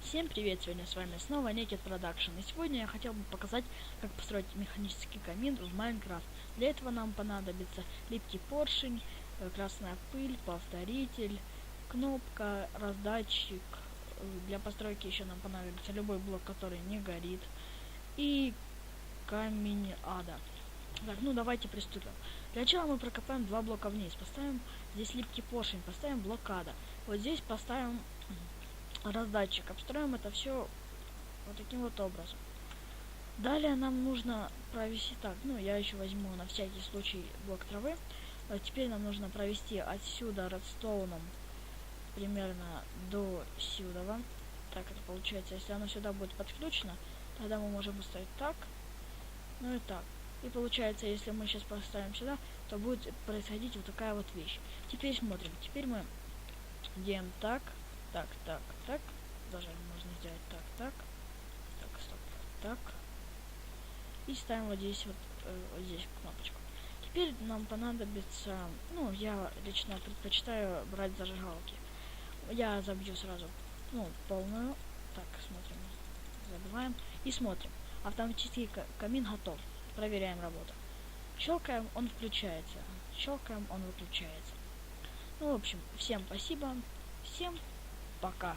Всем привет! Сегодня с вами снова Naked Production. И сегодня я хотел бы показать, как построить механический камин в Майнкрафт. Для этого нам понадобится липкий поршень, красная пыль, повторитель, кнопка, раздатчик. Для постройки еще нам понадобится любой блок, который не горит, и камень ада. Так, ну давайте приступим. Для начала мы прокопаем два блока вниз. Поставим здесь липкий поршень, поставим блок ада. Вот здесь поставим раздатчик. Обстроим это все вот таким вот образом. Далее нам нужно провести так, я еще возьму на всякий случай блок травы. Теперь нам нужно провести отсюда редстоуном примерно до сюда. Так это получается, если оно сюда будет подключено, тогда мы можем поставить так, ну и так. И получается, если мы сейчас поставим сюда, то будет происходить вот такая вот вещь. Теперь смотрим. Теперь мы делаем так. Даже можно сделать так, стоп, так. И ставим вот здесь вот здесь кнопочку. Теперь нам понадобится, я лично предпочитаю брать зажигалки. Я забью сразу, полную. Так, смотрим, забиваем и смотрим. Автоматический камин готов. Проверяем работу. Щелкаем, он включается. Щелкаем, он выключается. В общем, всем спасибо. Всем пока.